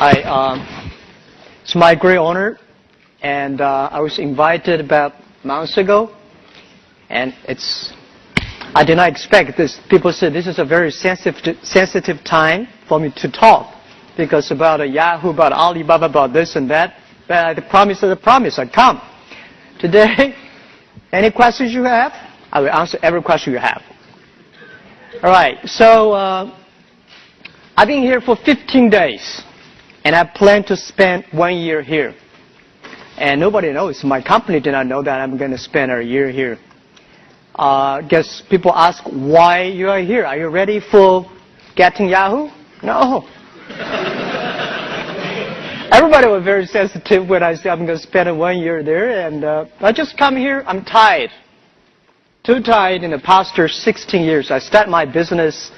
Hi, it's my great honor, and I was invited about months ago, and I did not expect this. People said this is a very sensitive time for me to talk, because about Yahoo, about Alibaba, about this and that. But the promise is a promise. I come. Today, any questions you have, I will answer every question you have. All right, so I've been here for 15 days. And I plan to spend 1 year here. And nobody knows. My company did not know that I'm going to spend a year here. Guess people ask why you are here. Are you ready for getting Yahoo? No. Everybody was very sensitive when I said I'm going to spend 1 year there. And I just come here. I'm tired. Too tired in the past 16 years. I started my business.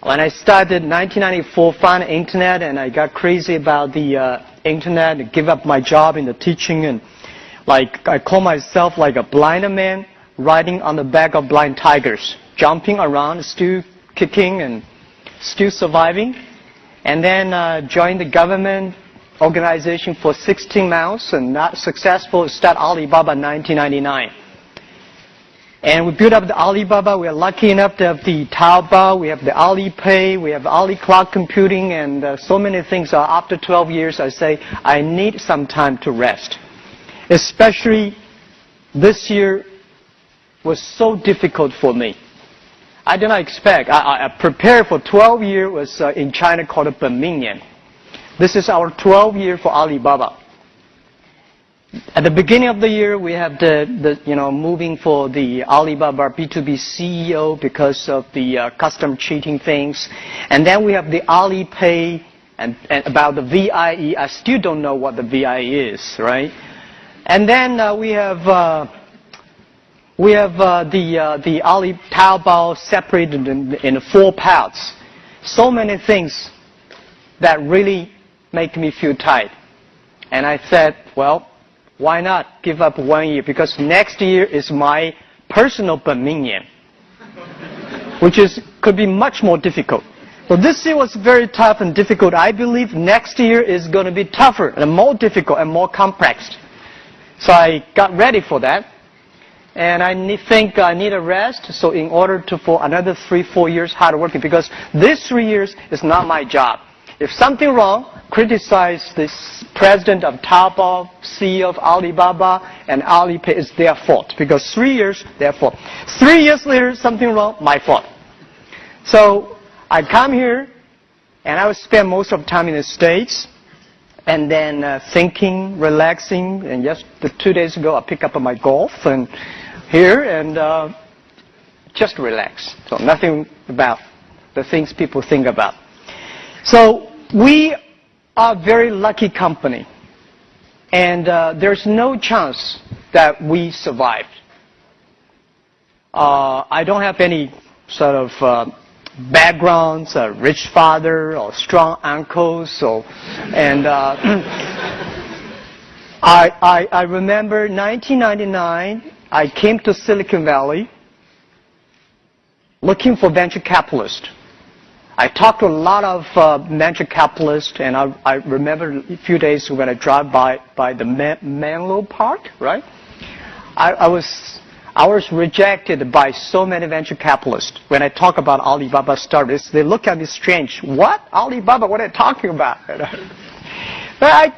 When I started in 1994, found the internet, and I got crazy about the internet and give up my job in the teaching, and I call myself like a blind man riding on the back of blind tigers, jumping around, still kicking and still surviving. And then joined the government organization for 16 months and not successful. Start Alibaba in 1999. And we built up the Alibaba. We are lucky enough to have the Taobao. We have the Alipay. We have Ali Cloud Computing, and so many things. After 12 years, I say I need some time to rest. Especially this year was so difficult for me. I did not expect. I prepared for 12 years. Was in China called a Benminian. This is our 12th year for Alibaba. At the beginning of the year, we have the moving for the Alibaba B2B CEO because of the custom cheating things. And then we have the Alipay and about the VIE. I still don't know what the VIE is, right? And then we have the Ali Taobao separated in 4 parts. So many things that really make me feel tired. And I said, well, why not give up 1 year? Because next year is my personal Benminian, which could be much more difficult. So this year was very tough and difficult. I believe next year is going to be tougher and more difficult and more complex. So I got ready for that. And I think I need a rest. So in order for another 3-4 years hard working, because this 3 years is not my job. If something wrong, criticize this president of Taobao, CEO of Alibaba, and Alipay. It's their fault. Because 3 years, their fault. 3 years later, something wrong, my fault. So I come here, and I will spend most of the time in the States, and then thinking, relaxing. And just 2 days ago, I picked up my golf and here, and just relax. So nothing about the things people think about. So we are a very lucky company, and there's no chance that we survived. I don't have any sort of backgrounds, a rich father or strong uncles, and I remember 1999, I came to Silicon Valley looking for venture capitalists. I talked to a lot of venture capitalists, and I remember a few days when I drive by the Menlo Park, right? I was rejected by so many venture capitalists. When I talk about Alibaba startups, they look at me strange. What? Alibaba? What are you talking about? But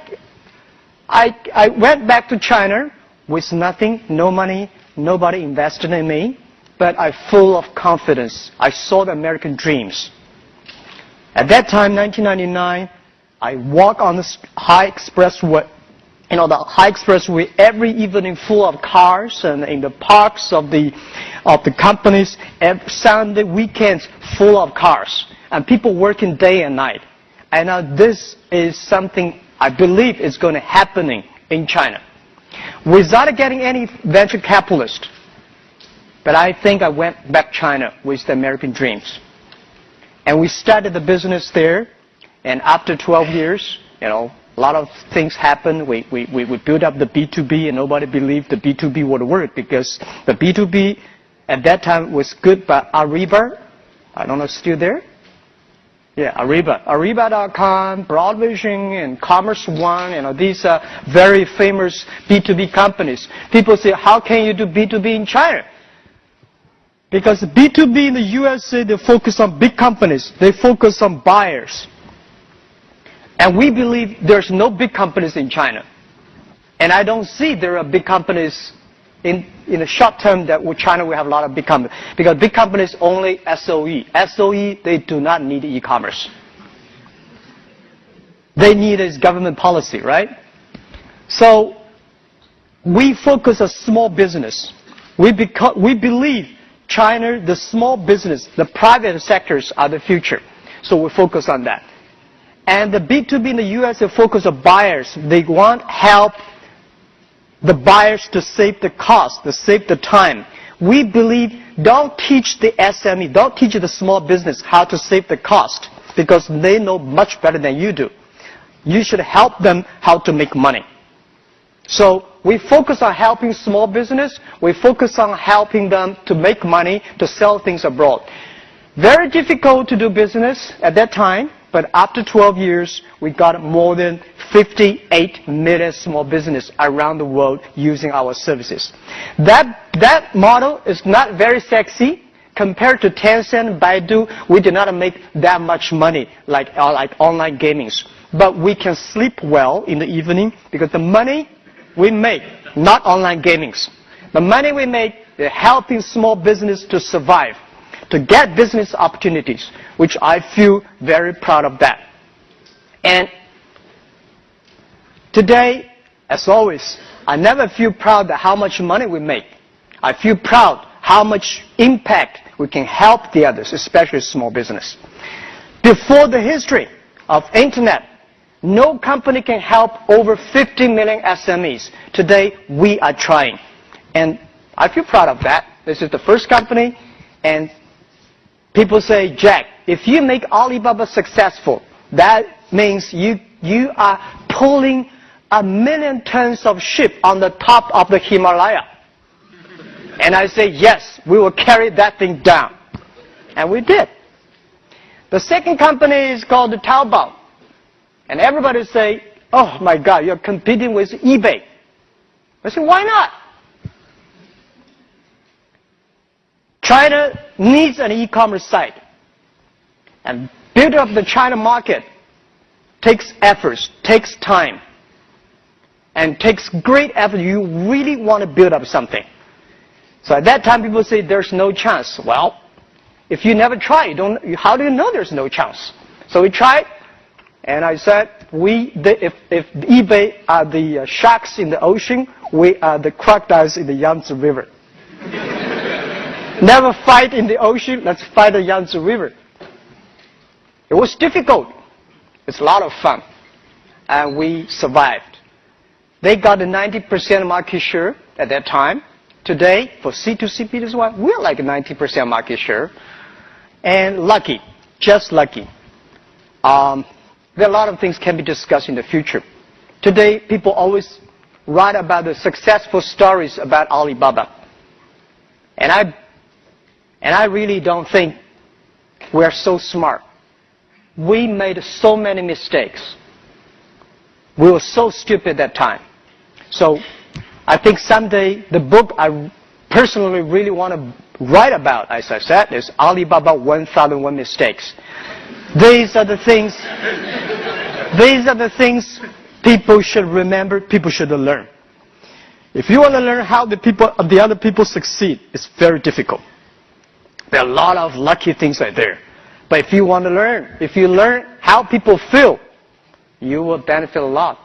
I went back to China with nothing, no money, nobody invested in me, but I'm full of confidence. I saw the American dreams. At that time, 1999, I walk on the high expressway. You know, the high expressway every evening full of cars, and in the parks of the companies, every Sunday weekends full of cars, and people working day and night. And now this is something I believe is going to happen in China, without getting any venture capitalist. But I think I went back to China with the American dreams. And we started the business there, and after 12 years, a lot of things happened. We built up the B2B, and nobody believed the B2B would work, because the B2B at that time was good, but Ariba, I don't know, still there? Yeah, Ariba. Ariba.com, Broadvision, and Commerce One, these are very famous B2B companies. People say, how can you do B2B in China? Because B2B in the USA, they focus on big companies. They focus on buyers. And we believe there's no big companies in China. And I don't see there are big companies in the short term that with China we have a lot of big companies. Because big companies only SOE. SOE, they do not need e-commerce. They need is government policy, right? So we focus on small business. We believe China, the small business, the private sectors are the future. So we focus on that. And the B2B in the US, they focus on buyers. They want help the buyers to save the cost, to save the time. We believe don't teach the SME, don't teach the small business how to save the cost because they know much better than you do. You should help them how to make money. So we focus on helping small business. We focus on helping them to make money, to sell things abroad. Very difficult to do business at that time, but after 12 years, we got more than 58 million small business around the world using our services. That model is not very sexy. Compared to Tencent, Baidu, we did not make that much money like online gamings. But we can sleep well in the evening because the money we make, not online gamings. The money we make is helping small business to survive, to get business opportunities, which I feel very proud of that. And today, as always, I never feel proud of how much money we make. I feel proud how much impact we can help the others, especially small business. Before the history of internet, no company can help over 50 million SMEs. Today, we are trying. And I feel proud of that. This is the first company. And people say, Jack, if you make Alibaba successful, that means you are pulling 1 million tons of ship on the top of the Himalaya. And I say, yes, we will carry that thing down. And we did. The second company is called Taobao. And everybody say, oh my God, you're competing with eBay. I say, why not? China needs an e-commerce site. And building up the China market takes efforts, takes time, and takes great effort. You really want to build up something. So at that time, people say there's no chance. Well, if you never try, how do you know there's no chance? So we tried, and I said, if eBay are the sharks in the ocean, we are the crocodiles in the Yangtze River. Never fight in the ocean, let's fight the Yangtze River. It was difficult. It's a lot of fun. And we survived. They got a 90% market share at that time. Today, for C2C business, we're like 90% market share. And lucky, just lucky. There are a lot of things can be discussed in the future. Today, people always write about the successful stories about Alibaba. And I really don't think we're so smart. We made so many mistakes. We were so stupid at that time. So I think someday the book I personally really want to write about, as I said, is Alibaba 1001 Mistakes. These are the things people should remember, people should learn. If you want to learn how the other people succeed, it's very difficult. There are a lot of lucky things out there. But if you want to learn, if you learn how people feel, you will benefit a lot.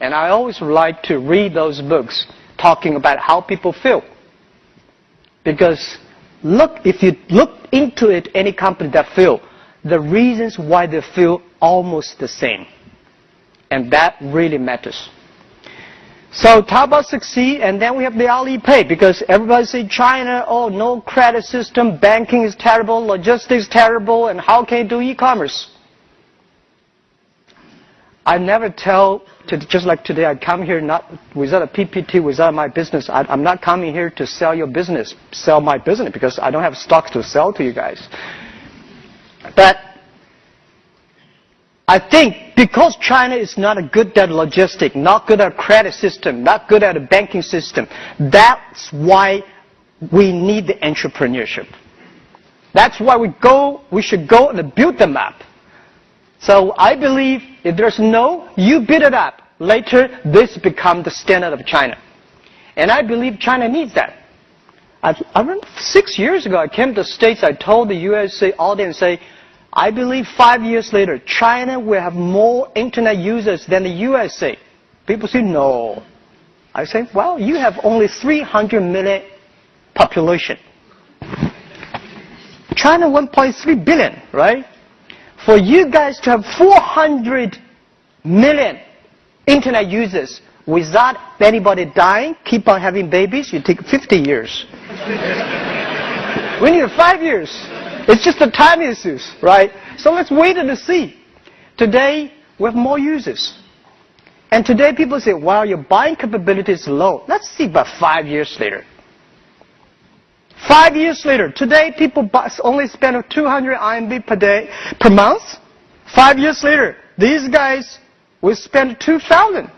And I always like to read those books talking about how people feel. Because if you look into it, any company that feel, the reasons why they feel almost the same. And that really matters. So Taobao succeed, and then we have the Alipay, because everybody say China, oh, no credit system, banking is terrible, logistics terrible, and how can you do e-commerce? I never tell, just like today, I come here not without a PPT, without my business. I'm not coming here to sell your business, sell my business, because I don't have stocks to sell to you guys. But I think because China is not good at logistics, not good at credit system, not good at a banking system, that's why we need the entrepreneurship. That's why we should go and build them up. So I believe if there's no, you build it up. Later, this becomes the standard of China. And I believe China needs that. I remember 6 years ago, I came to the States, I told the USA audience, I believe 5 years later, China will have more internet users than the USA. People say, no. I say, well, you have only 300 million population. China 1.3 billion, right? For you guys to have 400 million internet users without anybody dying, keep on having babies, you take 50 years. We need 5 years. It's just a time issues, right? So let's wait and see. Today, we have more users. And today people say, well, your buying capability is low. Let's see about 5 years later. 5 years later, today people only spend 200 RMB per month. 5 years later, these guys will spend 2,000.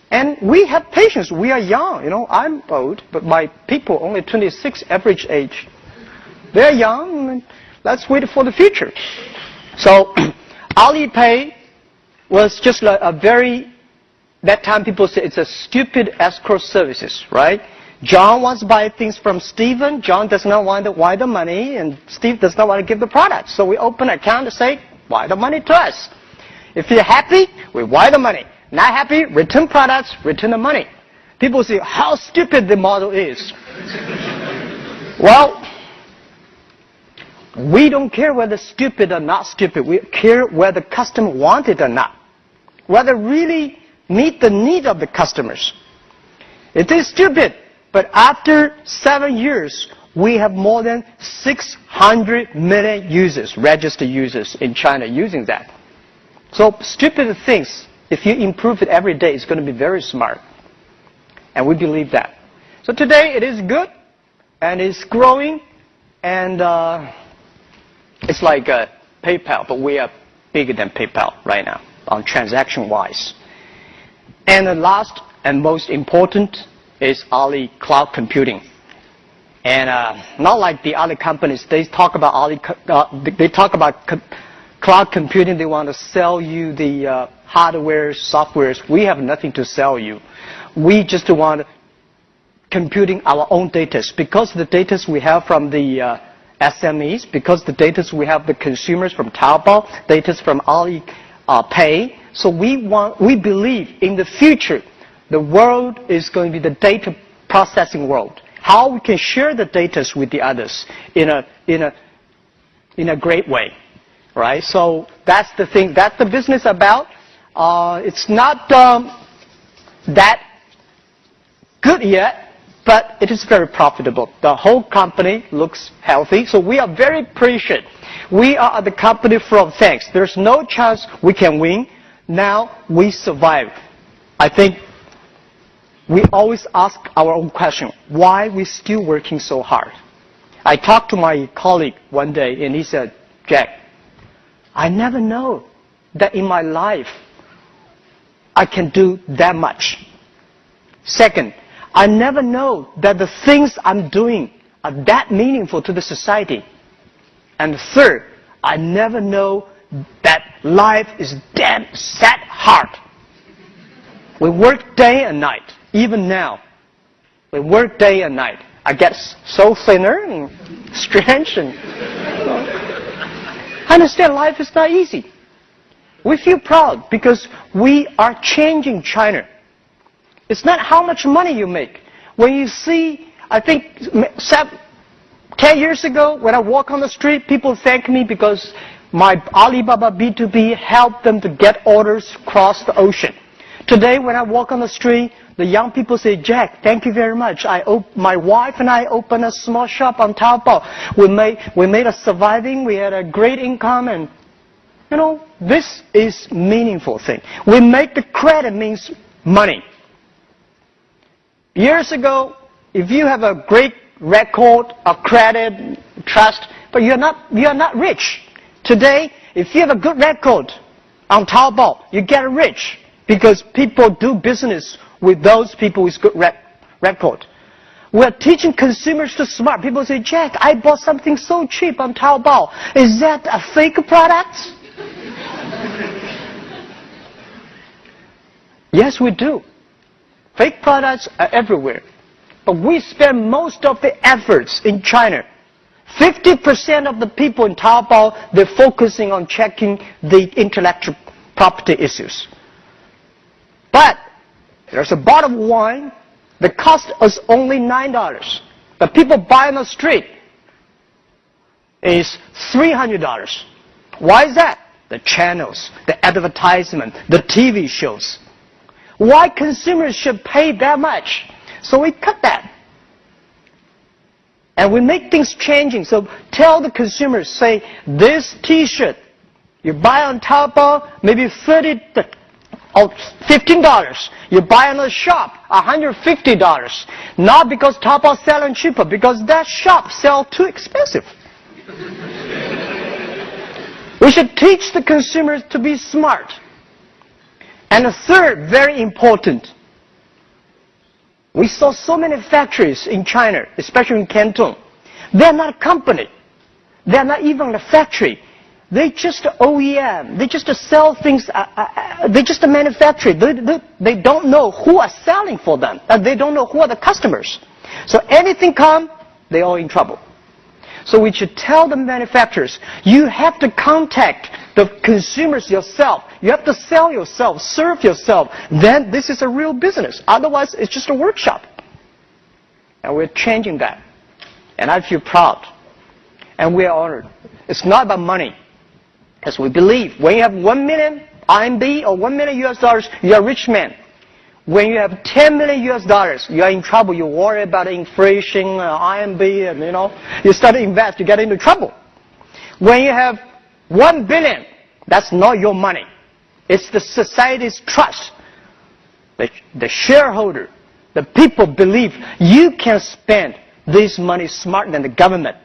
And we have patience. We are young. You know, I'm old, but my people only 26 average age. They're young. Let's wait for the future. So Alipay was just like a very, that time people say it's a stupid escrow services, right? John wants to buy things from Stephen. John does not want to wire the money, and Steve does not want to give the product. So we open an account and say, wire the money to us. If you're happy, we wire the money. Not happy, return products, return the money. People say, how stupid the model is. Well, we don't care whether stupid or not stupid. We care whether the customer wants it or not. Whether really meet the need of the customers. It is stupid. But after 7 years, we have more than 600 million users, registered users in China using that. So stupid things, if you improve it every day, it's going to be very smart. And we believe that. So today it is good, and it's growing, and it's like PayPal, but we are bigger than PayPal right now on transaction-wise. And the last and most important is Ali Cloud Computing. And not like the other companies, they talk about cloud computing. They want to sell you the hardware, softwares. We have nothing to sell you. We just want computing our own data, because the data we have from the SMEs, because the data we have the consumers from Taobao, data from Alipay. So we believe in the future, the world is going to be the data processing world. How we can share the data with the others in a great way, right? So that's the thing. That's the business about. It's not that good yet, but it is very profitable. The whole company looks healthy, so we are very patient. We are the company from thanks. There's no chance we can win. Now we survive. I think we always ask our own question, why we still working so hard? I talked to my colleague one day, and he said, Jack, I never know that in my life I can do that much. Second, I never know that the things I'm doing are that meaningful to the society. And third, I never know that life is damn sad hard. We work day and night. Even now, we work day and night. I get so thinner and strange. And I understand life is not easy. We feel proud because we are changing China. It's not how much money you make. When you see, I think 10 years ago, when I walk on the street, people thank me because my Alibaba B2B helped them to get orders across the ocean. Today, when I walk on the street, the young people say, Jack, thank you very much. My wife and I opened a small shop on Taobao. We made a surviving. We had a great income. And, you know, this is meaningful thing. We make the credit means money. Years ago, if you have a great record of credit, trust, but you're not rich. Today, if you have a good record on Taobao, you get rich because people do business with those people with good record. We're teaching consumers to smart. People say, Jack, I bought something so cheap on Taobao. Is that a fake product? Yes, we do. Fake products are everywhere. But we spend most of the efforts in China. 50% of the people in Taobao, they're focusing on checking the intellectual property issues. But there's a bottle of wine that costs us only $9. But people buy on the street is $300. Why is that? The channels, the advertisement, the TV shows. Why consumers should pay that much? So we cut that. And we make things changing. So tell the consumers, say, this T-shirt, you buy on Taobao, maybe $30 or $15. You buy in a shop, $150. Not because Taobao selling cheaper, because that shop sell too expensive. We should teach the consumers to be smart. And the third, very important, we saw so many factories in China, especially in Canton. They're not a company. They're not even a factory. They just OEM. They just sell things. They just manufacture. They don't know who are selling for them. They don't know who are the customers. So anything come, they're all in trouble. So we should tell the manufacturers, you have to contact the consumers yourself. You have to sell yourself, serve yourself. Then this is a real business. Otherwise, it's just a workshop. And we're changing that. And I feel proud. And we are honored. It's not about money. As we believe, when you have 1 million RMB or $1 million US dollars, you're a rich man. When you have 10 million US dollars, you're in trouble. You worry about inflation, RMB, and you start to invest, you get into trouble. When you have 1 billion, that's not your money. It's the society's trust. The shareholder, the people believe you can spend this money smarter than the government.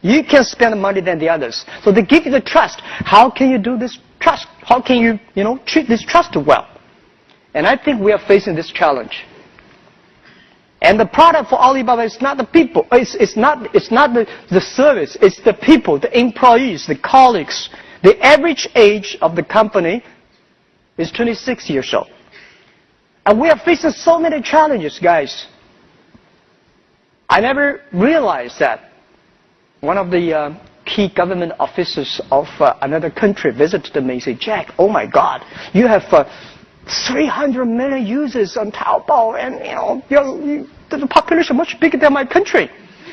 You can spend money than the others. So they give you the trust. How can you do this trust? How can you, treat this trust well? And I think we are facing this challenge. And the product for Alibaba is not the people. It's not the service. It's the people, the employees, the colleagues. The average age of the company is 26 years old. And we are facing so many challenges, guys. I never realized that. One of the key government officers of another country visited me and said, Jack, oh my God, you have 300 million users on Taobao, and the population much bigger than my country.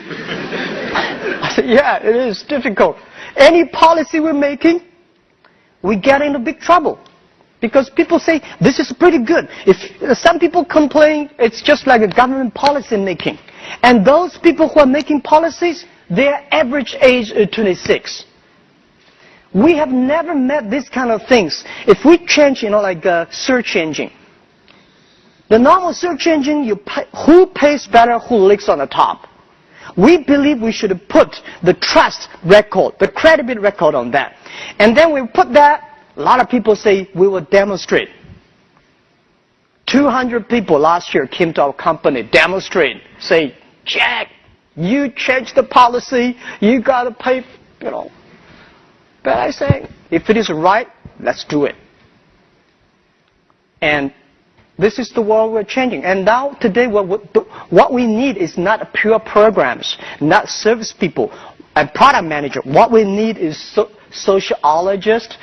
I said, yeah, it is difficult. Any policy we're making, we get into big trouble. Because people say, this is pretty good. If some people complain, it's just like a government policy making. And those people who are making policies, their average age is 26. We have never met these kind of things. If we change, like a search engine, the normal search engine, who pays better, who licks on the top. We believe we should put the trust record, the credibility record on that. And then we put that, a lot of people say we will demonstrate. 200 people last year came to our company, demonstrate, say, Jack, you changed the policy, you got to pay, But I say, if it is right, let's do it. And this is the world we're changing. And now, today, what we need is not pure programs, not service people, and product manager. What we need is sociologists,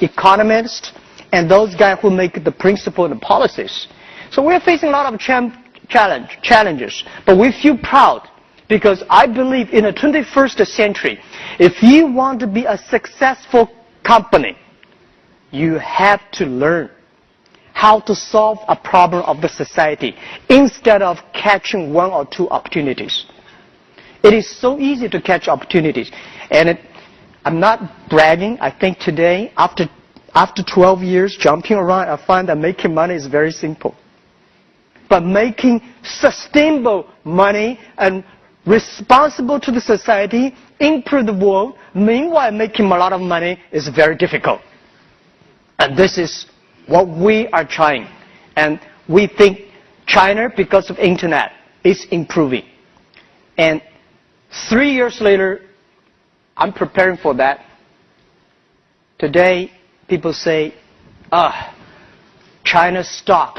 economists, and those guys who make the principle and the policies. So we're facing a lot of challenges, but we feel proud. Because I believe in the 21st century, if you want to be a successful company, you have to learn how to solve a problem of the society instead of catching one or two opportunities. It is so easy to catch opportunities. And I'm not bragging. I think today, after 12 years jumping around, I find that making money is very simple. But making sustainable money and responsible to the society, improve the world, meanwhile making a lot of money is very difficult. And this is what we are trying. And we think China, because of internet, is improving. And 3 years later, I'm preparing for that. Today, people say, China's stock,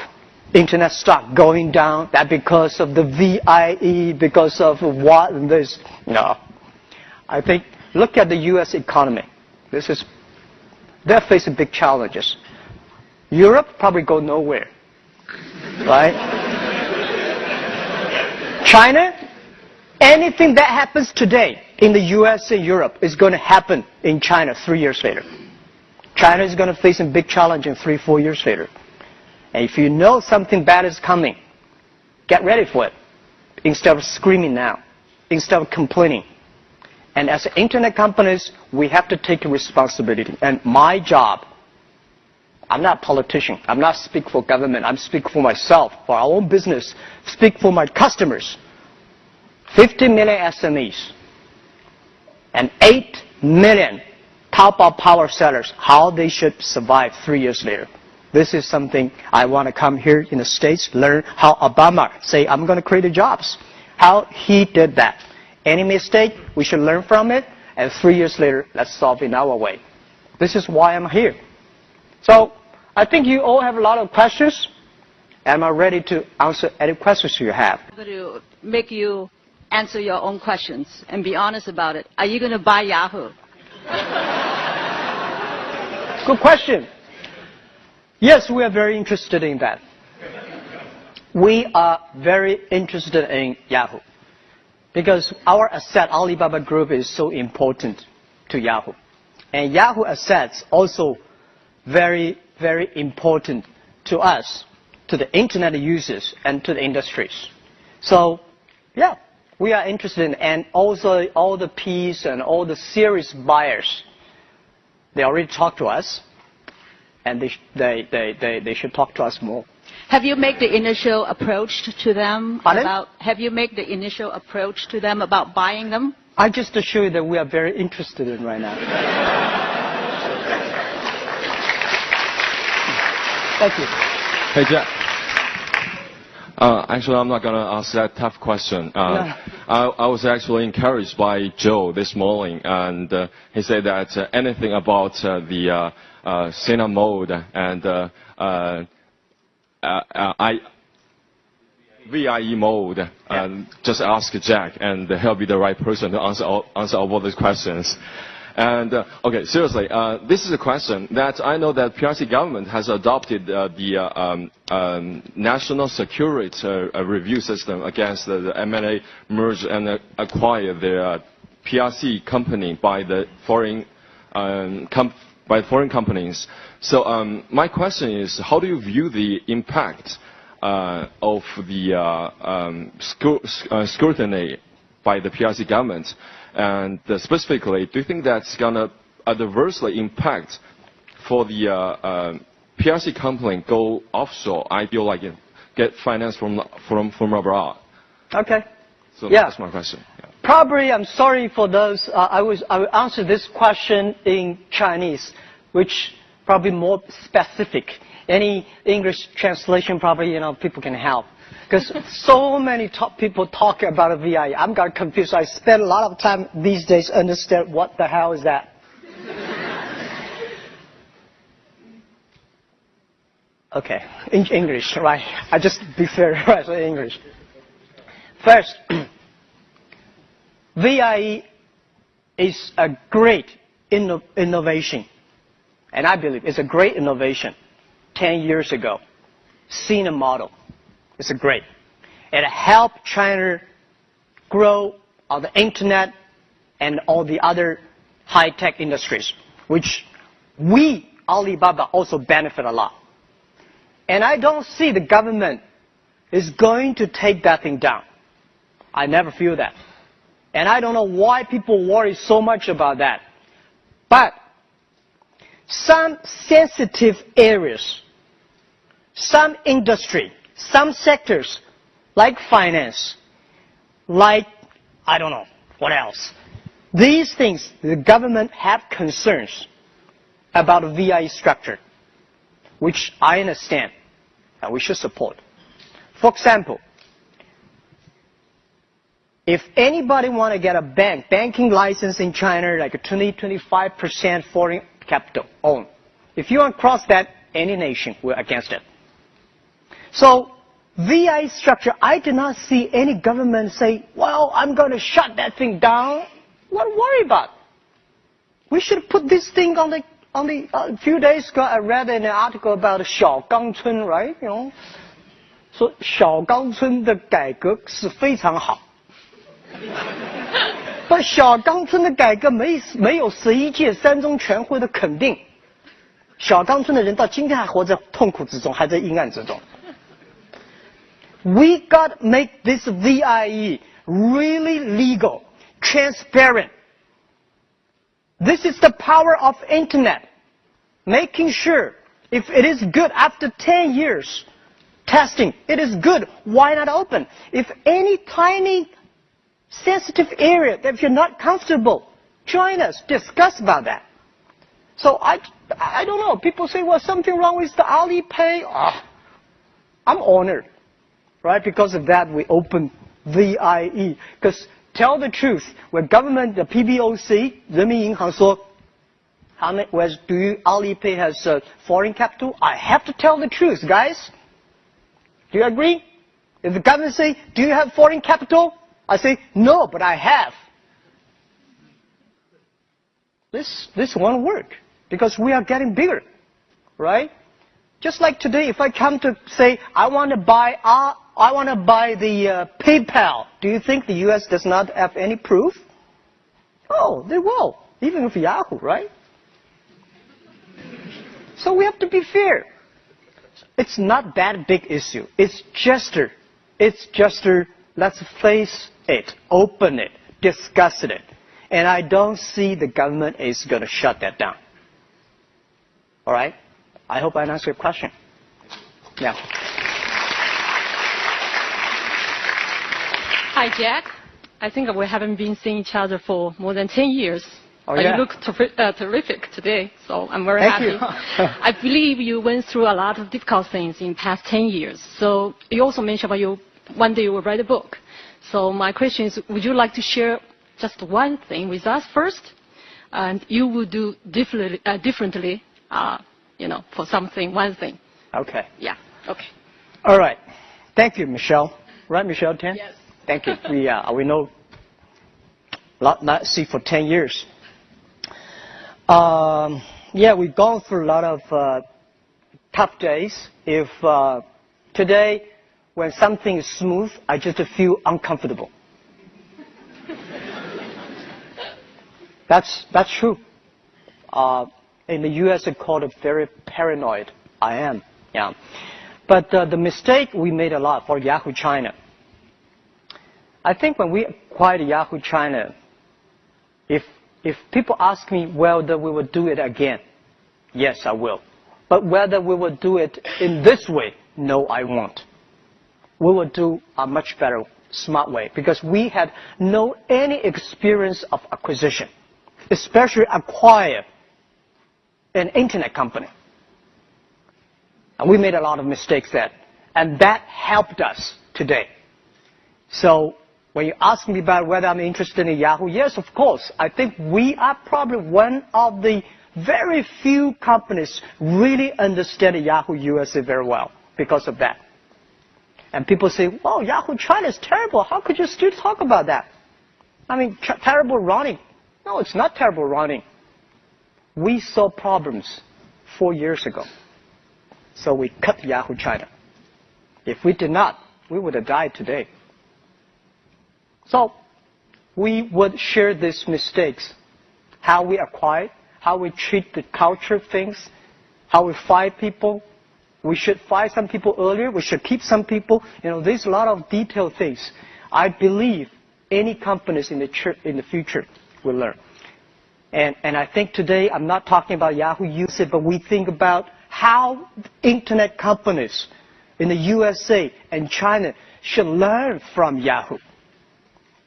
internet stock going down, that because of the VIE, because of what and this. No. I think, look at the U.S. economy. They're facing big challenges. Europe probably go nowhere, right? China, anything that happens today in the U.S. and Europe is going to happen in China 3 years later. China is going to face a big challenge in 3-4 years later. And if you know something bad is coming, get ready for it. Instead of screaming now, instead of complaining. And as internet companies, we have to take responsibility. And my job, I'm not a politician. I'm not speaking for government. I'm speaking for myself, for our own business, speak for my customers. 50 million SMEs and 8 million Taobao power sellers, how they should survive 3 years later. This is something I want to come here in the States, learn how Obama say, I'm going to create jobs. How he did that. Any mistake, we should learn from it, and 3 years later, let's solve it in our way. This is why I'm here. So, I think you all have a lot of questions, and I'm ready to answer any questions you have. I'm going to make you answer your own questions and be honest about it. Are you going to buy Yahoo? Good question. Yes, we are very interested in that. We are very interested in Yahoo because our asset, Alibaba Group, is so important to Yahoo. And Yahoo assets also very, very important to us, to the internet users and to the industries. So, yeah, we are interested in, and also all the Ps and all the serious buyers, they already talked to us. And they should talk to us more. Have you made the initial approach to them? Pardon? Have you made the initial approach to them about buying them? I just assure you that we are very interested in right now. Thank you. Hey, Jack. Actually, I'm not going to ask that tough question. No. I was actually encouraged by Joe this morning, and he said that anything about the Sina mode and VIE mode, just ask Jack, and he'll be the right person to answer all these questions. And okay, seriously, this is a question that I know that PRC government has adopted the national security review system against the M&A merge and acquire the PRC company by the foreign companies. So my question is, how do you view the impact of the scrutiny by the PRC government? And specifically, do you think that's going to adversely impact for the PRC company go offshore, IPO, like get finance from abroad? Okay. So yeah. That's my question. Yeah. Probably, I'm sorry for those. I will answer this question in Chinese, which probably more specific. Any English translation, probably people can help. Because so many people talk about a VIE. I'm got confused. I spend a lot of time these days understand what the hell is that. Okay, in English, right? I just be fair, right? So English. First, VIE is a great innovation, and I believe it's a great innovation. 10 years ago, Sina model. It's great. It helped China grow on the internet and all the other high-tech industries, which we, Alibaba, also benefit a lot. And I don't see the government is going to take that thing down. I never feel that. And I don't know why people worry so much about that. But some sensitive areas, some industry, some sectors, like finance, like I don't know. What else? These things, the government have concerns about the VIE structure, which I understand and we should support. For example, if anybody want to get a banking license in China, like a 20-25% foreign capital owned, if you want to cross that, any nation, we're against it. So, VIE structure, I did not see any government say, well, I'm going to shut that thing down. What to worry about? We should put this thing on the a few days ago, I read an article about 小岗村, right? You know, so 小岗村的改革是非常好。但小岗村的改革没有11届三中全会的肯定，小岗村的人到今天还活在痛苦之中，还在阴暗之中。We got to make this VIE really legal, transparent. This is the power of internet. Making sure if it is good after 10 years testing, it is good, why not open? If any tiny sensitive area that if you're not comfortable, join us, discuss about that. So I don't know, people say, well, something wrong with the Alipay. Oh, I'm honored, right? Because of that, we open VIE. Because tell the truth, when government, the PBOC, 人民银行说, Alipay has foreign capital? I have to tell the truth, guys. Do you agree? If the government say, do you have foreign capital? I say, no, but I have. This won't work because we are getting bigger, right? Just like today, if I come to say, I want to buy the PayPal, do you think the U.S. does not have any proof? Oh, they will, even with Yahoo, right? So we have to be fair. It's not that big issue. It's just let's face it, open it, discuss it. And I don't see the government is going to shut that down. All right? I hope I answered your question. Yeah. Hi, Jack. I think we haven't been seeing each other for more than 10 years. Oh, yeah. You look terrific today, so I'm very Thank happy. you. I believe you went through a lot of difficult things in the past 10 years. So you also mentioned about one day you will write a book. So my question is, would you like to share just one thing with us first? And you would do differently, for something, one thing. Okay. Yeah, okay. All right. Thank you, Michelle. Right, Michelle Tian? Yes. Thank you. We know not see for 10 years. Yeah, we've gone through a lot of tough days. If today, when something is smooth, I just feel uncomfortable. That's true. In the U.S., they call it very paranoid. I am. Yeah. But the mistake we made a lot for Yahoo China. I think when we acquired Yahoo China, if people ask me whether we will do it again, yes, I will. But whether we will do it in this way, no, I won't. We will do a much better, smart way because we had no any experience of acquisition, especially acquire an internet company. And we made a lot of mistakes then, and that helped us today. So when you ask me about whether I'm interested in Yahoo, yes, of course. I think we are probably one of the very few companies really understand Yahoo USA very well because of that. And people say, well, Yahoo China is terrible. How could you still talk about that? I mean, terrible running. No, it's not terrible running. We saw problems 4 years ago. So we cut Yahoo China. If we did not, we would have died today. So we would share these mistakes, how we acquire, how we treat the culture things, how we fire people. We should fire some people earlier. We should keep some people. There's a lot of detailed things. I believe any companies in the future will learn. And I think today I'm not talking about Yahoo USA, but we think about how internet companies in the USA and China should learn from Yahoo.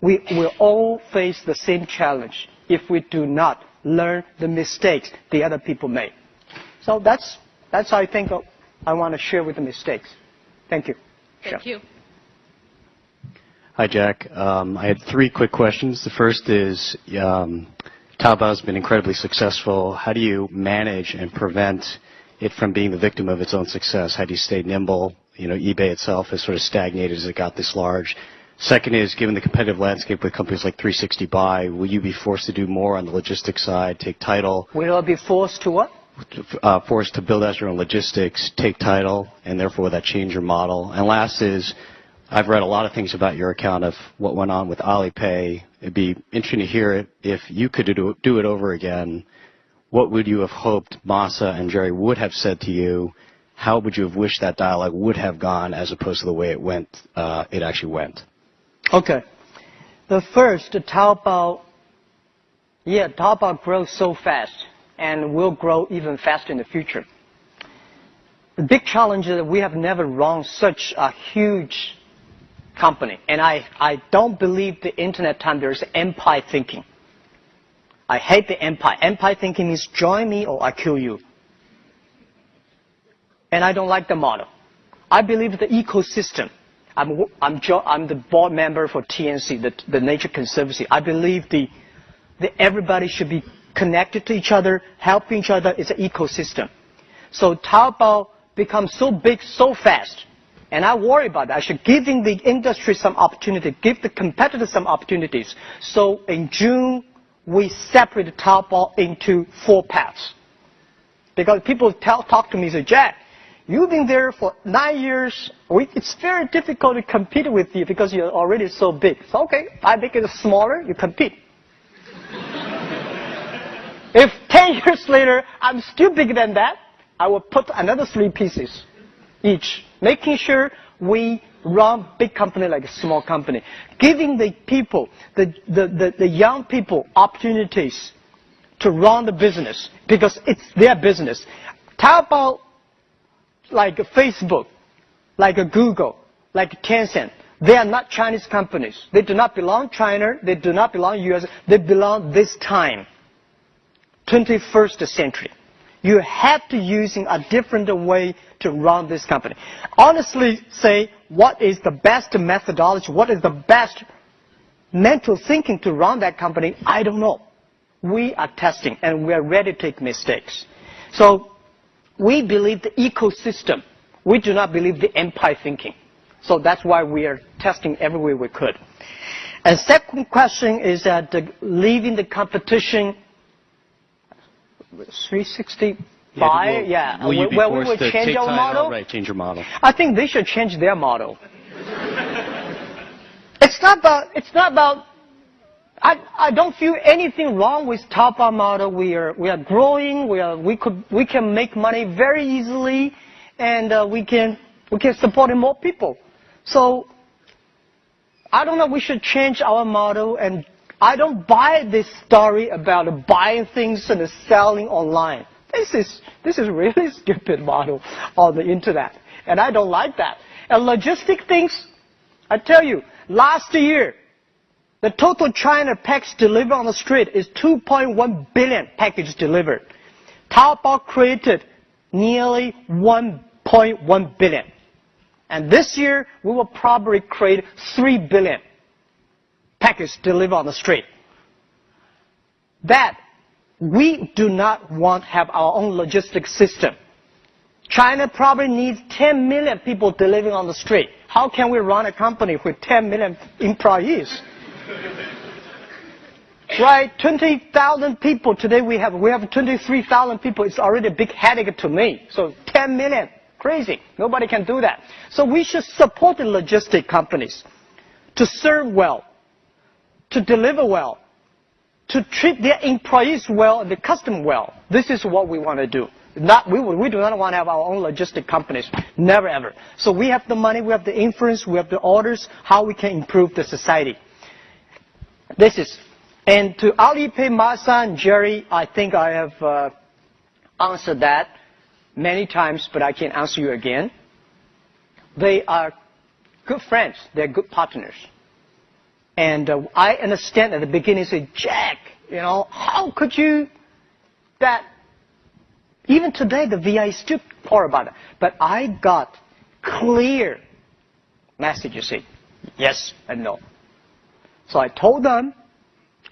we will all face the same challenge if we do not learn the mistakes the other people made. So that's I think I want to share with the mistakes. Thank you. Thank you. Hi, Jack. I had 3 quick questions. The first is, Taobao's been incredibly successful. How do you manage and prevent it from being the victim of its own success? How do you stay nimble? You know, eBay itself has sort of stagnated as it got this large. Second is, given the competitive landscape with companies like 360 Buy, will you be forced to do more on the logistics side, take title? Will I be forced to what? Forced to build out your own logistics, take title, and therefore will that change your model? And last is, I've read a lot of things about your account of what went on with Alipay. It'd be interesting to hear it. If you could do it over again, what would you have hoped Masa and Jerry would have said to you? How would you have wished that dialogue would have gone as opposed to the way it actually went? Okay. The first, Taobao grows so fast and will grow even faster in the future. The big challenge is that we have never run such a huge company. And I don't believe the internet time there is empire thinking. I hate the empire. Empire thinking means join me or I kill you. And I don't like the model. I believe the ecosystem. I'm the board member for TNC, the Nature Conservancy. I believe that everybody should be connected to each other, helping each other. It's an ecosystem. So Taobao becomes so big so fast. And I worry about that. I should give the industry some opportunity, give the competitors some opportunities. So in June, we separated Taobao into 4 paths. Because people talk to me and say, Jack, you've been there for 9 years. It's very difficult to compete with you because you're already so big. So, okay, I make it smaller, you compete. If 10 years later, I'm still bigger than that, I will put another 3 pieces each, making sure we run big company like a small company, giving the people, the young people opportunities to run the business because it's their business. Taobao, like Facebook, like Google, like Tencent, they are not Chinese companies. They do not belong to China. They do not belong to US. They belong this time, 21st century. You have to using a different way to run this company. Honestly say, what is the best methodology? What is the best mental thinking to run that company? I don't know. We are testing and we are ready to take mistakes. So we believe the ecosystem. We do not believe the empire thinking. So that's why we are testing every way we could. And second question is that leaving the competition 360 Buy, yeah. Will you be where forced we will to change take our title? model? Right, change your model. I think they should change their model. It's not about. I don't feel anything wrong with Taobao model. We are growing. We can make money very easily, and we can support more people. So I don't know. We should change our model, and I don't buy this story about buying things and selling online. This is really stupid model on the internet, and I don't like that. And logistic things, I tell you, last year, the total China package delivered on the street is 2.1 billion packages delivered. Taobao created nearly 1.1 billion. And this year, we will probably create 3 billion packages delivered on the street. That we do not want to have our own logistics system. China probably needs 10 million people delivering on the street. How can we run a company with 10 million employees? Right, 20,000 people. Today we have 23,000 people. It's already a big headache to me. So 10 million, crazy. Nobody can do that. So we should support the logistic companies to serve well, to deliver well, to treat their employees well and the customer well. This is what we want to do. We do not want to have our own logistic companies. Never ever. So we have the money, we have the influence, we have the orders, how we can improve the society. And to Alipay, Masa, and Jerry, I think I have answered that many times, but I can answer you again. They are good friends. They're good partners. And I understand at the beginning, say, Jack, how could you that? Even today, the VI is still poor about it. But I got clear messages saying yes and no. So I told them,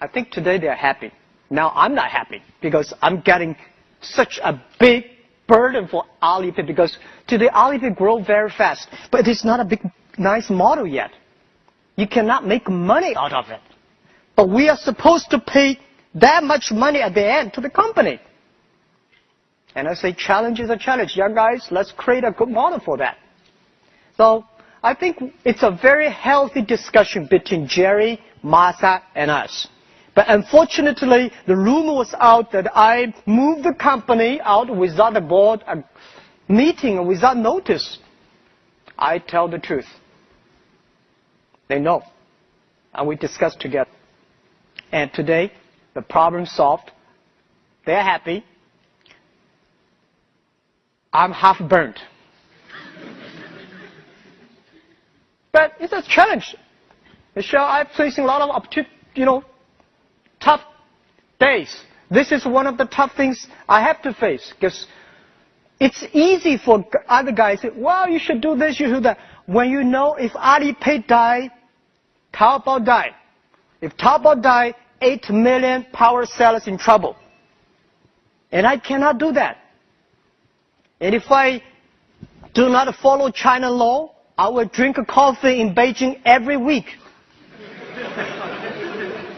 I think today they're happy. Now I'm not happy because I'm getting such a big burden for Alipay because today Alipay grow very fast. But it's not a big, nice model yet. You cannot make money out of it. But we are supposed to pay that much money at the end to the company. And I say challenge is a challenge. Young guys, let's create a good model for that. So I think it's a very healthy discussion between Jerry, Masa, and us. But unfortunately, the rumor was out that I moved the company out without a board meeting or without notice. I tell the truth. They know. And we discussed together. And today, the problem solved. They're happy. I'm half burnt. But it's a challenge. Michelle, I'm facing a lot of tough days. This is one of the tough things I have to face because it's easy for other guys to say, well, you should do this, you should do that. When you know if Alipay die, Taobao die. If Taobao die, 8 million power sellers in trouble. And I cannot do that. And if I do not follow China law, I will drink a coffee in Beijing every week.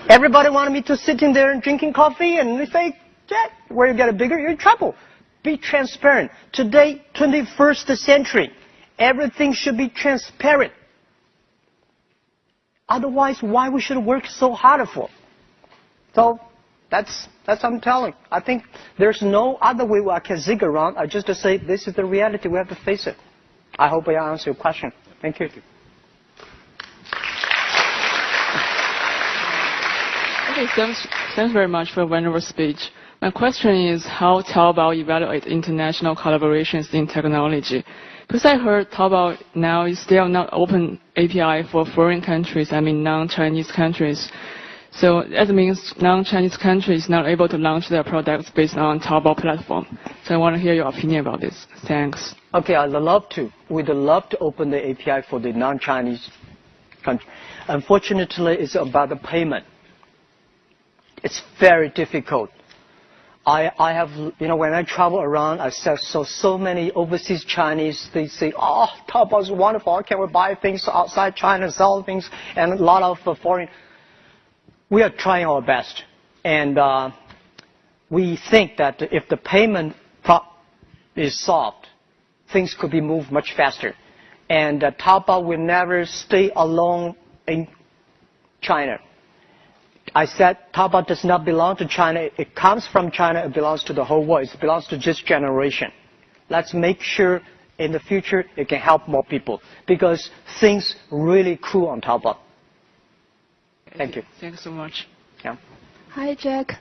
Everybody wanted me to sit in there and drinking coffee, and they say, Jack, where you get bigger, you're in trouble. Be transparent. Today, 21st century, everything should be transparent. Otherwise, why we should work so hard for? So that's what I'm telling. I think there's no other way I can zig around. I just say this is the reality. We have to face it. I hope I answered your question. Thank you. Okay, thanks very much for a wonderful speech. My question is how Taobao evaluates international collaborations in technology. Because I heard Taobao now is still not open API for foreign countries, non-Chinese countries. So that means non-Chinese countries not able to launch their products based on Taobao platform. So I want to hear your opinion about this. Thanks. Okay, I'd love to. We'd love to open the API for the non-Chinese country. Unfortunately, it's about the payment. It's very difficult. I have, when I travel around, I saw so many overseas Chinese, they say, oh, Taobao is wonderful. Can we buy things outside China, sell things, and a lot of foreign. We are trying our best. And we think that if the payment is solved, things could be moved much faster. And Taobao will never stay alone in China. I said Taobao does not belong to China. It comes from China. It belongs to the whole world. It belongs to this generation. Let's make sure in the future it can help more people because things really cool on Taobao. Thank you. Thanks so much. Yeah. Hi, Jack.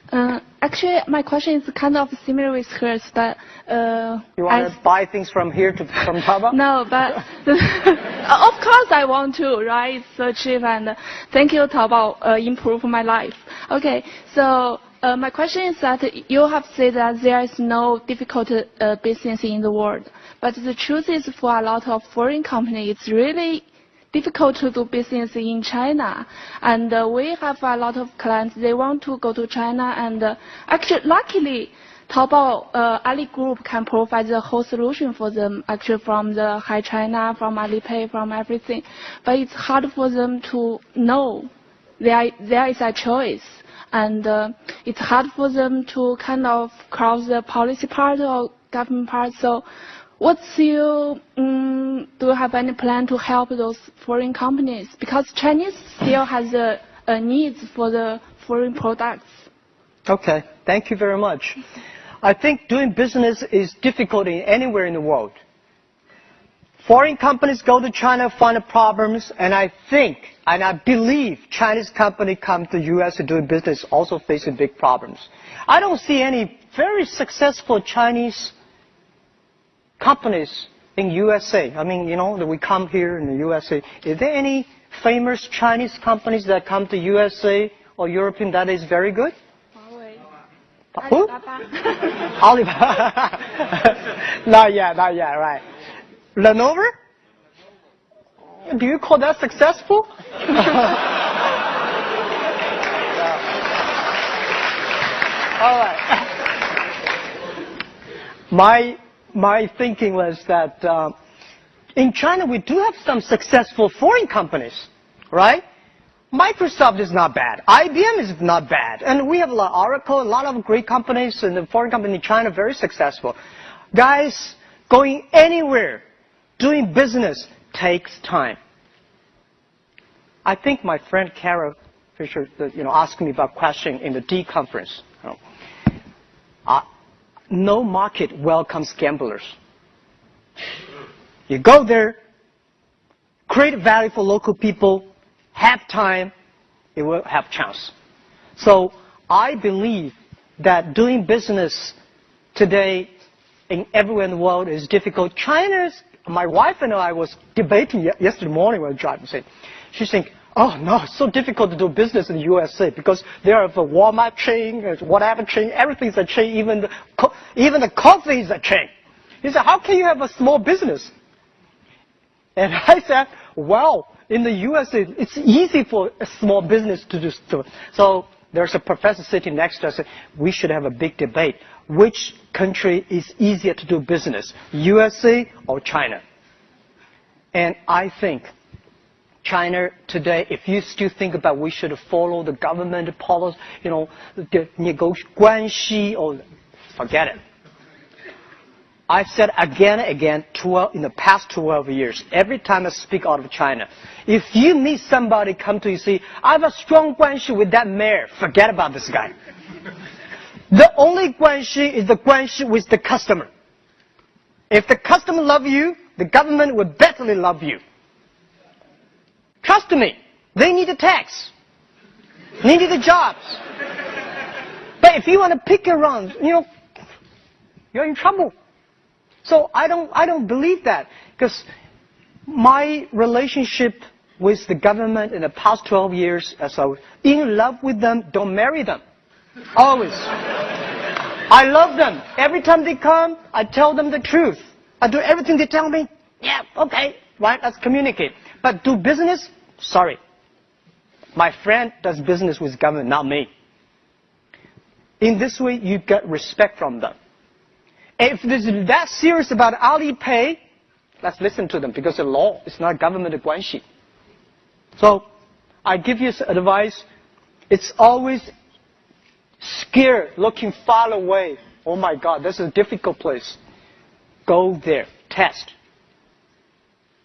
Actually, my question is kind of similar with hers, but you want to buy things from Taobao? No, but of course I want to, right? It's so cheap, and thank you, Taobao, improve my life. Okay, so my question is that you have said that there is no difficult business in the world, but the truth is for a lot of foreign companies, it's really difficult to do business in China, and we have a lot of clients. They want to go to China, and actually, luckily, Taobao Ali Group can provide the whole solution for them. Actually, from the Hi China, from Alipay, from everything, but it's hard for them to know there is a choice, and it's hard for them to kind of cross the policy part or government part. So, what's your do you have any plan to help those foreign companies? Because Chinese still has a needs for the foreign products. Okay, thank you very much. I think doing business is difficult anywhere in the world. Foreign companies go to China, find problems, and I think, and I believe Chinese companies come to the U.S. to do business also facing big problems. I don't see any very successful Chinese companies in USA. We come here in the USA. Is there any famous Chinese companies that come to USA or European that is very good? Who? Alibaba. Not yet, right. Lenovo? Do you call that successful? All right. My thinking was that in China we do have some successful foreign companies, right? Microsoft is not bad. IBM is not bad. And we have a lot of Oracle, a lot of great companies, and the foreign company in China very successful. Guys, going anywhere, doing business takes time. I think my friend Carol Fisher, asked me about question in the D conference. No market welcomes gamblers. You go there, create value for local people, have time, it will have chance. So I believe that doing business today everywhere in the world is difficult. My wife and I was debating yesterday morning when we were driving. She's saying, oh no, it's so difficult to do business in the USA because there are the Walmart chain, whatever chain, everything's a chain, even the coffee is a chain. He said, how can you have a small business? And I said, well, in the USA, it's easy for a small business to do stuff. So there's a professor sitting next to us. We should have a big debate. Which country is easier to do business, USA or China? And I think China today, if you still think about we should follow the government policy, the negotiation, or forget it. I've said again and again in the past 12 years, every time I speak out of China, if you meet somebody come to you say, I have a strong guanxi with that mayor, forget about this guy. The only guanxi is the guanxi with the customer. If the customer loves you, the government will definitely love you. Trust me, they need a tax. They need the jobs. But if you want to pick around, you're in trouble. So I don't believe that, because my relationship with the government in the past 12 years, as I was in love with them, don't marry them. Always. I love them. Every time they come, I tell them the truth. I do everything they tell me. Yeah, okay, right, let's communicate. But do business? Sorry. My friend does business with government, not me. In this way, you get respect from them. If they're that serious about Alipay, let's listen to them, because the law is not government guanxi. So I give you advice. It's always scared, looking far away. Oh my God, this is a difficult place. Go there, test.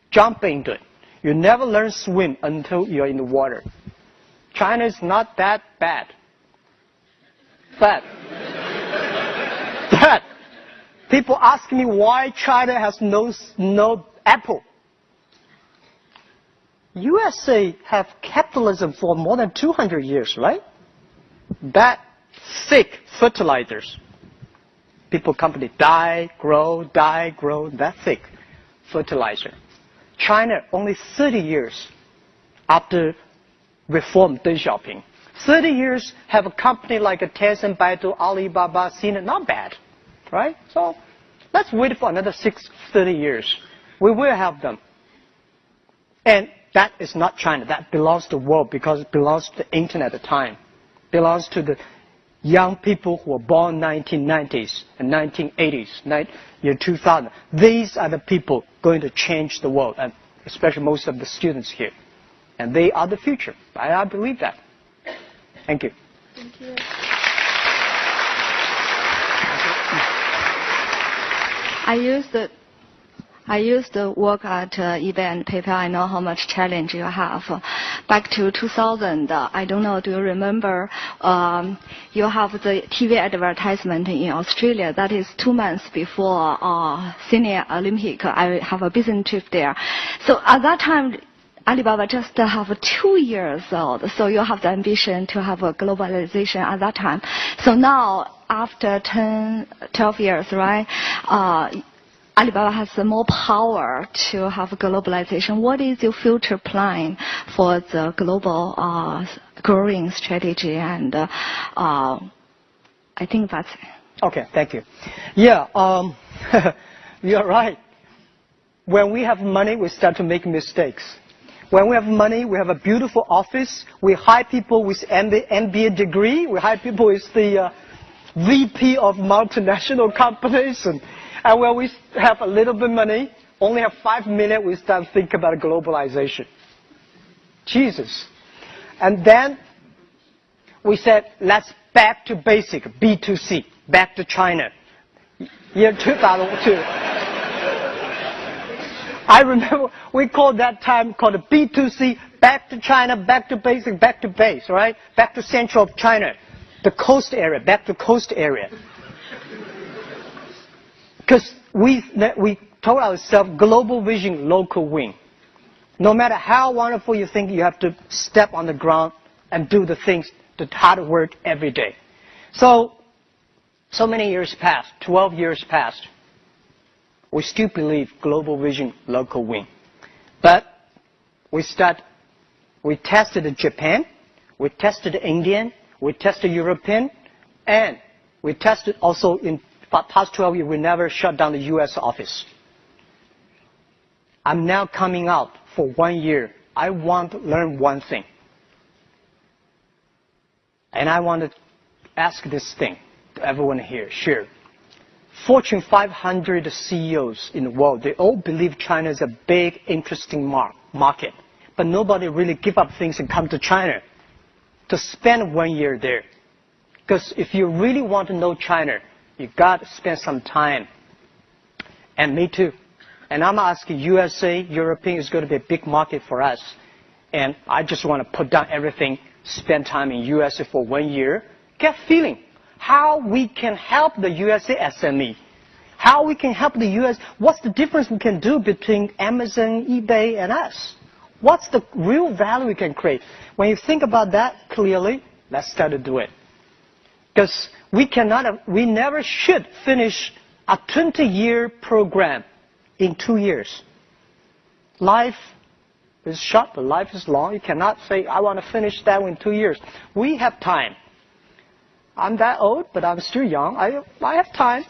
Jump into it. You never learn to swim until you're in the water. China is not that bad. But people ask me why China has no Apple. USA have capitalism for more than 200 years, right? That thick fertilizers. Company die, grow, that thick fertilizer. China, only 30 years after reform Deng Xiaoping. 30 years have a company like a Tencent, Baidu, Alibaba, Sina, not bad, right? So let's wait for another 30 years. We will have them. And that is not China. That belongs to the world, because it belongs to the internet at the time. It belongs to the young people who were born in the 1990s and 1980s, year 2000. These are the people going to change the world, and especially most of the students here. And they are the future. I believe that. Thank you. Thank you. I used to work at eBay and PayPal. I know how much challenge you have. Back to 2000, I don't know, do you remember, you have the TV advertisement in Australia. That is 2 months before Sydney Olympic. I have a business trip there. So at that time, Alibaba just have 2 years old. So you have the ambition to have a globalization at that time. So now, after 12 years, right? Alibaba has more power to have globalization. What is your future plan for the global growing strategy? And I think that's it. Okay, thank you. Yeah, you're right. When we have money, we start to make mistakes. When we have money, we have a beautiful office. We hire people with MBA degree. We hire people with the VP of multinational companies. And when we have a little bit of money, only have 5 million, we start thinking about globalization. Jesus. And then we said, let's back to basic, B2C, back to China. Year 2002. I remember we called that time called B2C, back to China, back to basic, back to base, right? Back to central of China, the coast area, back to coast area. Because we told ourselves, global vision, local win. No matter how wonderful you think, you have to step on the ground and do the things, the hard work every day. So many years passed, 12 years passed. We still believe global vision, local win. But we tested Japan, we tested Indian, we tested European, and we tested also in past 12 years, we never shut down the U.S. office. I'm now coming out for 1 year. I want to learn one thing. And I want to ask this thing to everyone here, sure. Fortune 500 CEOs in the world, they all believe China is a big, interesting market. But nobody really give up things and come to China to spend 1 year there. Because if you really want to know China, you got to spend some time. And me too. And I'm asking USA, European is going to be a big market for us. And I just want to put down everything, spend time in USA for 1 year, get feeling how we can help the USA SME. How we can help the US. What's the difference we can do between Amazon, eBay, and us? What's the real value we can create? When you think about that clearly, let's start to do it. Because we never should finish a 20-year program in 2 years. Life is short, but life is long. You cannot say, I want to finish that in 2 years. We have time. I'm that old, but I'm still young. I have time.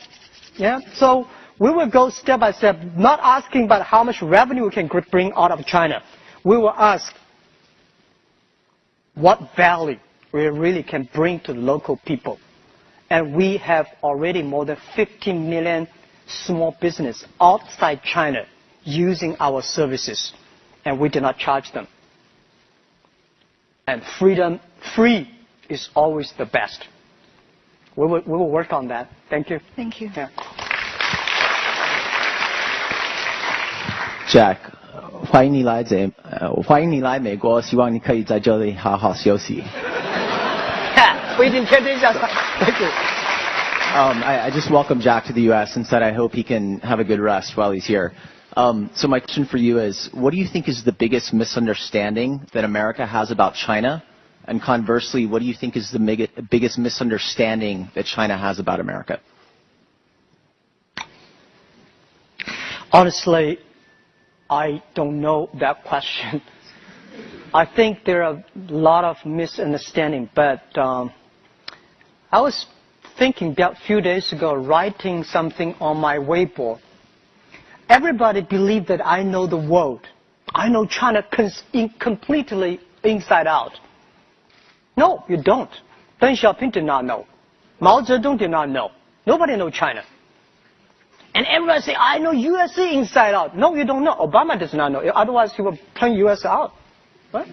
Yeah. So we will go step by step, not asking about how much revenue we can bring out of China. We will ask what value we really can bring to local people. And we have already more than 15 million small business outside China using our services, and we do not charge them. And free is always the best. We will work on that. Thank you. Thank you. Yeah. Jack, 欢迎你来美国，希望你可以在这里好好休息。不一定天天想。Thank you. I just welcomed Jack to the U.S. and said I hope he can have a good rest while he's here. So my question for you is, what do you think is the biggest misunderstanding that America has about China? And conversely, what do you think is the biggest misunderstanding that China has about America? Honestly, I don't know that question. I think there are a lot of misunderstanding, but I was thinking about a few days ago, writing something on my Weibo. Everybody believes that I know the world. I know China completely inside out. No, you don't. Deng Xiaoping did not know. Mao Zedong did not know. Nobody knows China. And everybody say, I know USA inside out. No, you don't know. Obama does not know. Otherwise, he would turn US out. Right?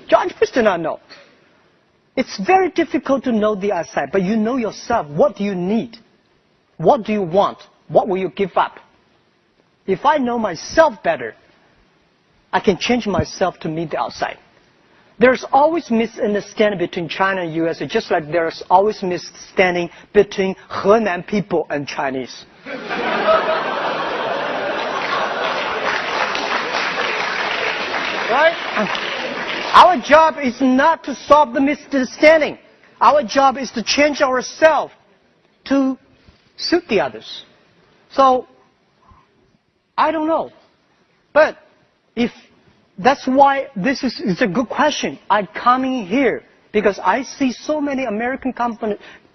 George Bush did not know. It's very difficult to know the outside, but you know yourself. What do you need? What do you want? What will you give up? If I know myself better, I can change myself to meet the outside. There's always misunderstanding between China and USA, just like there's always misunderstanding between Henan people and Chinese. Right? Our job is not to solve the misunderstanding. Our job is to change ourselves to suit the others. So I don't know. But if that's why this is a good question. I'm coming here because I see so many American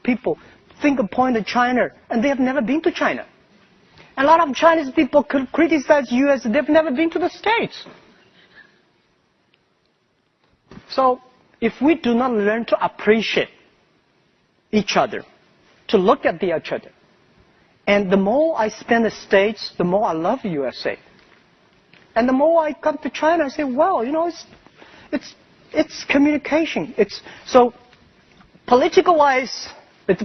people finger point at China, and they have never been to China. And a lot of Chinese people could criticize U.S. They've never been to the States. So if we do not learn to appreciate each other, to look at each other, and the more I spend in the States, the more I love the USA. And the more I come to China, I say, well, you know, it's communication. So political-wise,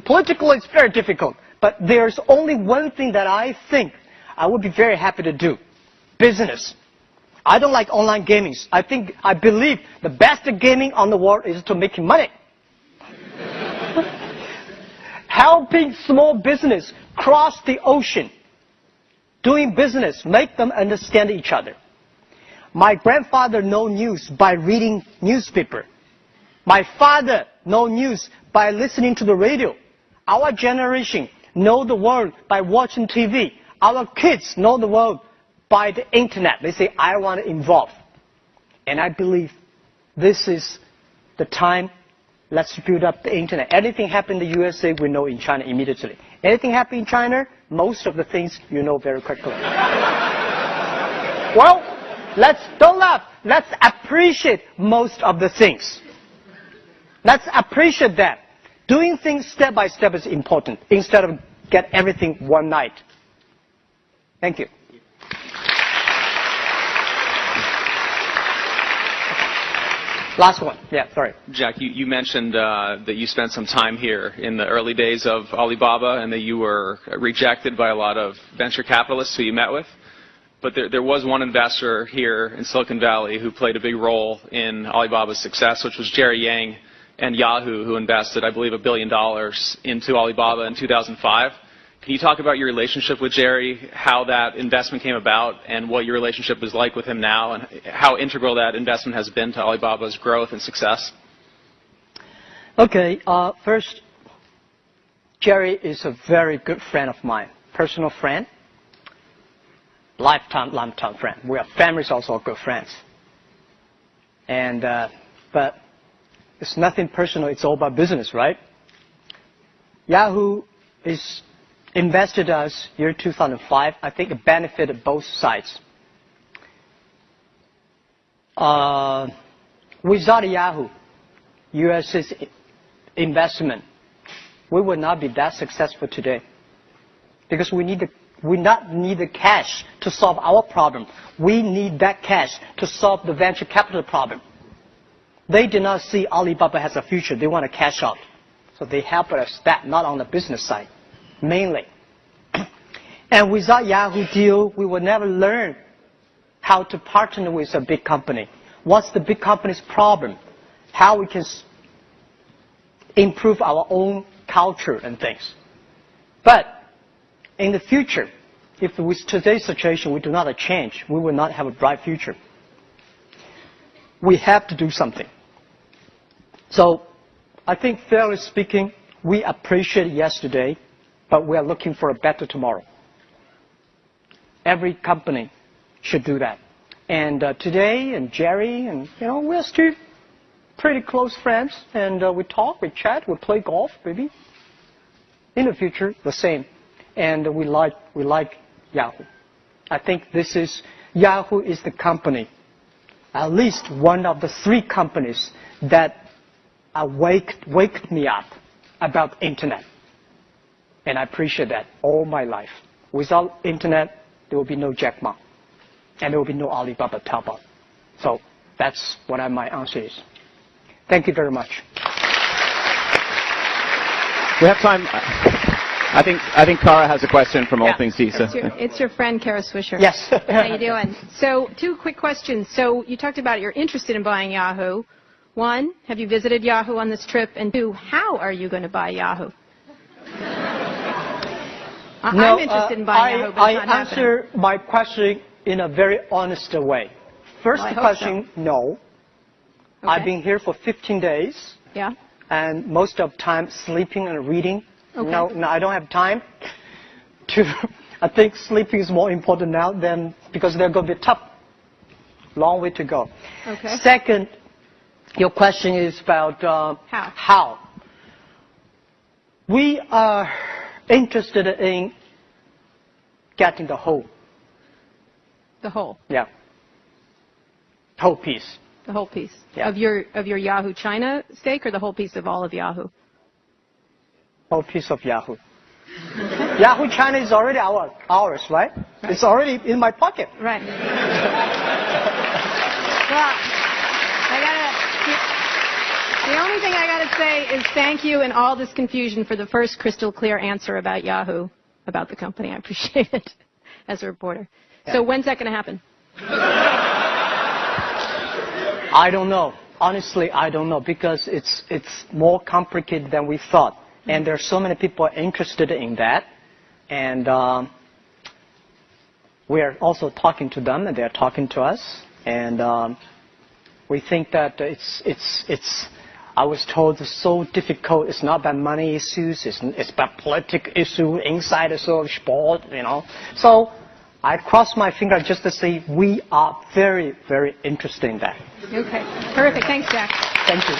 politically it's very difficult. But there's only one thing that I think I would be very happy to do: business. I don't like online gaming. I believe the best gaming on the world is to making money. Helping small business cross the ocean, doing business, make them understand each other. My grandfather know news by reading newspaper. My father know news by listening to the radio. Our generation know the world by watching TV. Our kids know the world by the internet. They say, I want to involve. And I believe this is the time. Let's build up the internet. Anything happen in the USA, we know in China immediately. Anything happen in China, most of the things you know very quickly. Well, don't laugh. Let's appreciate most of the things. Let's appreciate that. Doing things step by step is important instead of get everything one night. Thank you. Last one. Yeah, sorry. Jack, you mentioned that you spent some time here in the early days of Alibaba and that you were rejected by a lot of venture capitalists who you met with. But there was one investor here in Silicon Valley who played a big role in Alibaba's success, which was Jerry Yang and Yahoo, who invested, I believe, $1 billion into Alibaba in 2005. Can you talk about your relationship with Jerry, how that investment came about, and what your relationship is like with him now, and how integral that investment has been to Alibaba's growth and success? Okay, first, Jerry is a very good friend of mine, personal friend, lifetime friend. We are families, also good friends. And but it's nothing personal. It's all about business, right? Yahoo is invested us year 2005. I think it benefited both sides. Without Yahoo, US's investment, we would not be that successful today. Because we not need the cash to solve our problem. We need that cash to solve the venture capital problem. They did not see Alibaba has a future. They want to cash out. So they help us that, not on the business side, mainly. And without Yahoo deal, we would never learn how to partner with a big company. What's the big company's problem? How we can improve our own culture and things. But in the future, if with today's situation we do not change, we will not have a bright future. We have to do something. So I think, fairly speaking, we appreciate yesterday, but we are looking for a better tomorrow. Every company should do that. And today, and Jerry, and we're still pretty close friends, and we talk, we chat, we play golf, maybe. In the future, the same. And we like Yahoo. I think Yahoo is the company, at least one of the 3 companies that waked me up about internet. And I appreciate that all my life. Without internet, there will be no Jack Ma. And there will be no Alibaba Taobao. So that's what my answer is. Thank you very much. We have time. I think Kara has a question from All Things CISA. It's your friend, Kara Swisher. Yes. How you doing? So 2 quick questions. So you talked about you're interested in buying Yahoo. 1, have you visited Yahoo on this trip? And 2, how are you going to buy Yahoo? I'm interested in buying Yahoo, but it's not answer my question in a very honest way. First question, no. Okay. I've been here for 15 days. Yeah. And most of the time sleeping and reading. Okay. No, I don't have time to I think sleeping is more important now than because they're going to be tough. Long way to go. Okay. Second, your question is about how. We are interested in getting the whole. The whole. Yeah. Whole piece. The whole piece. Yeah. Of your Yahoo China stake, or the whole piece of all of Yahoo? Whole piece of Yahoo. Yahoo China is already ours, right? It's already in my pocket. Right. Well, the only thing I gotta say is thank you in all this confusion for the first crystal clear answer about Yahoo, about the company. I appreciate it as a reporter. Yeah. So when's that gonna happen? I don't know. Honestly, I don't know, because it's more complicated than we thought. And there are so many people interested in that. And we are also talking to them, and they're talking to us. And we think that it's I was told it's so difficult. It's not about money issues. It's about political issue, inside of sport, you know. So I cross my finger just to say we are very, very interested in that. Okay. Terrific. Thanks, Jack. Thank you.